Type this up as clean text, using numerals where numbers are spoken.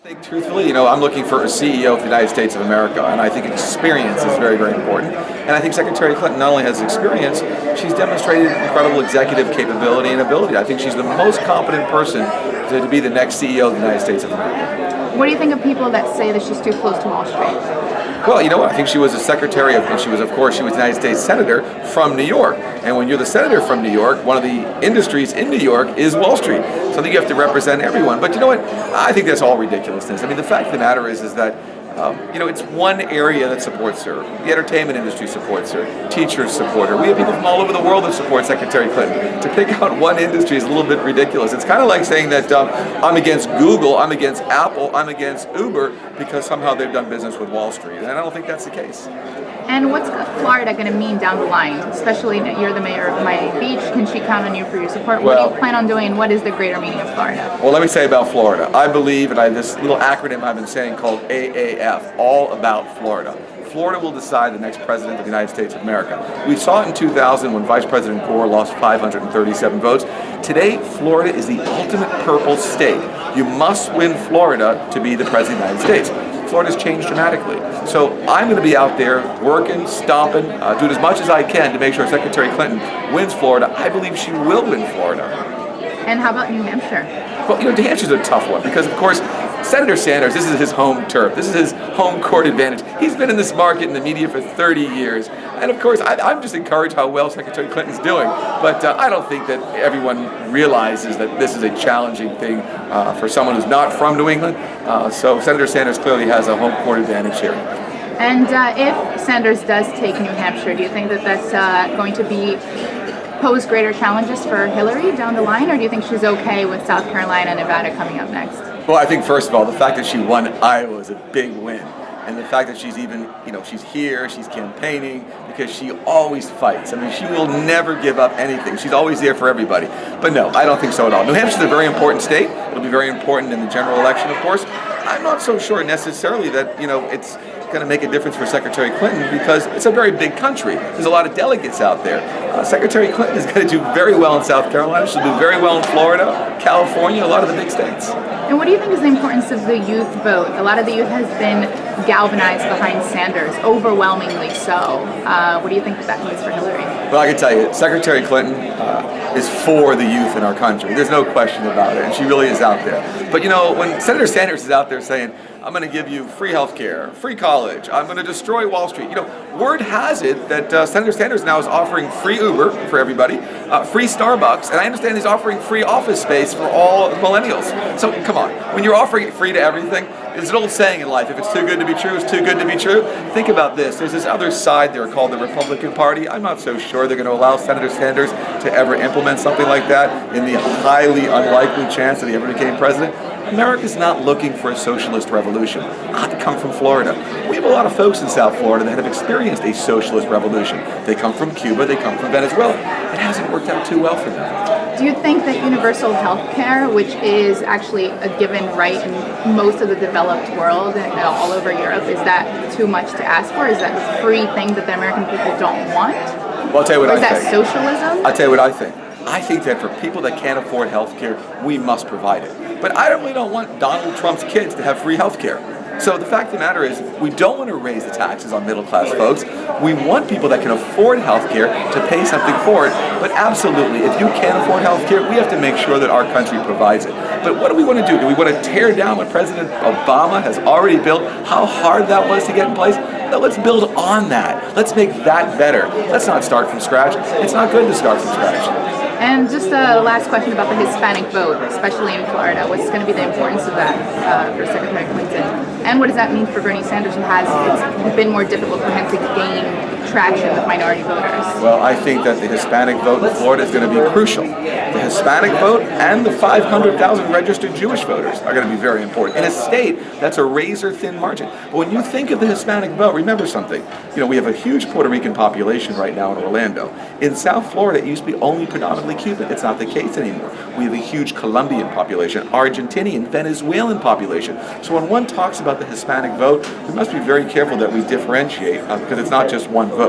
I think truthfully, I'm looking for a CEO of the United States of America, and I think experience is very, very important. And I think Secretary Clinton not only has experience, she's demonstrated incredible executive capability and ability. I think she's the most competent person to be the next CEO of the United States of America. What do you think of people that say that she's too close to Wall Street? Well, you know what? I think she was a secretary of, and she was a United States Senator from New York. And when you're the senator from New York, one of the industries in New York is Wall Street. So I think you have to represent everyone. But you know what? I think that's all ridiculousness. I mean, the fact of the matter is that it's one area that supports her. The entertainment industry supports her. Teachers support her. We have people from all over the world that support Secretary Clinton. To pick out one industry is a little bit ridiculous. It's kind of like saying that I'm against Google, I'm against Apple, I'm against Uber because somehow they've done business with Wall Street. And I don't think that's the case. And what's Florida going to mean down the line? Especially you're the mayor of Miami Beach. Can she count on you for your support? What do you plan on doing, and what is the greater meaning of Florida? Well, let me say about Florida. I believe, and I have this little acronym I've been saying called AAF, all about Florida. Florida will decide the next president of the United States of America. We saw it in 2000 when Vice President Gore lost 537 votes. Today, Florida is the ultimate purple state. You must win Florida to be the president of the United States. Florida's changed dramatically. So I'm going to be out there working, stomping, doing as much as I can to make sure Secretary Clinton wins Florida. I believe she will win Florida. And how about New Hampshire? Well, New Hampshire's a tough one because, of course, Senator Sanders, this is his home turf. This is his home court advantage. He's been in this market in the media for 30 years. And of course, I'm just encouraged how well Secretary Clinton's doing. But I don't think that everyone realizes that this is a challenging thing for someone who's not from New England. So Senator Sanders clearly has a home court advantage here. And if Sanders does take New Hampshire, do you think that that's going to pose greater challenges for Hillary down the line, or do you think she's okay with South Carolina and Nevada coming up next? Well, I think first of all, the fact that she won Iowa is a big win. And the fact that she's even, she's here, she's campaigning, because she always fights. I mean, she will never give up anything. She's always there for everybody. But no, I don't think so at all. New Hampshire's a very important state. It'll be very important in the general election, of course. I'm not so sure necessarily that, it's going to make a difference for Secretary Clinton because it's a very big country. There's a lot of delegates out there. Secretary Clinton is going to do very well in South Carolina. She'll do very well in Florida, California, a lot of the big states. And what do you think is the importance of the youth vote? A lot of the youth has been galvanized behind Sanders, overwhelmingly so. What do you think that means for Hillary? Well, I can tell you, Secretary Clinton is for the youth in our country. There's no question about it, and she really is out there. But when Senator Sanders is out there saying, I'm going to give you free health care, free college, I'm going to destroy Wall Street. Word has it that Senator Sanders now is offering free Uber for everybody, free Starbucks, and I understand he's offering free office space for all millennials. So come on, when you're offering it free to everything, there's an old saying in life, if it's too good to be true, it's too good to be true. Think about this. There's this other side there called the Republican Party. I'm not so sure they're going to allow Senator Sanders to ever implement something like that in the highly unlikely chance that he ever became president. America's not looking for a socialist revolution. I come from Florida. We have a lot of folks in South Florida that have experienced a socialist revolution. They come from Cuba, they come from Venezuela. It hasn't worked out too well for them. Do you think that universal health care, which is actually a given right in most of the developed world and all over Europe, is that too much to ask for? Is that a free thing that the American people don't want? Well, I'll tell you what I think. Is that socialism? I'll tell you what I think. I think that for people that can't afford health care, we must provide it. But I really don't want Donald Trump's kids to have free health care. So the fact of the matter is, we don't want to raise the taxes on middle-class folks. We want people that can afford health care to pay something for it. But absolutely, if you can't afford health care, we have to make sure that our country provides it. But what do we want to do? Do we want to tear down what President Obama has already built? How hard that was to get in place? No, let's build on that. Let's make that better. Let's not start from scratch. It's not good to start from scratch. And just a last question about the Hispanic vote, especially in Florida. What's going to be the importance of that for Secretary Clinton? And what does that mean for Bernie Sanders, who it's been more difficult for him to gain traction with minority voters? Well, I think that the Hispanic vote in Florida is going to be crucial. The Hispanic vote and the 500,000 registered Jewish voters are going to be very important. In a state that's a razor-thin margin. But when you think of the Hispanic vote, remember something. We have a huge Puerto Rican population right now in Orlando. In South Florida, it used to be only predominantly Cuban. It's not the case anymore. We have a huge Colombian population, Argentinian, Venezuelan population. So when one talks about the Hispanic vote, we must be very careful that we differentiate because it's not just one vote.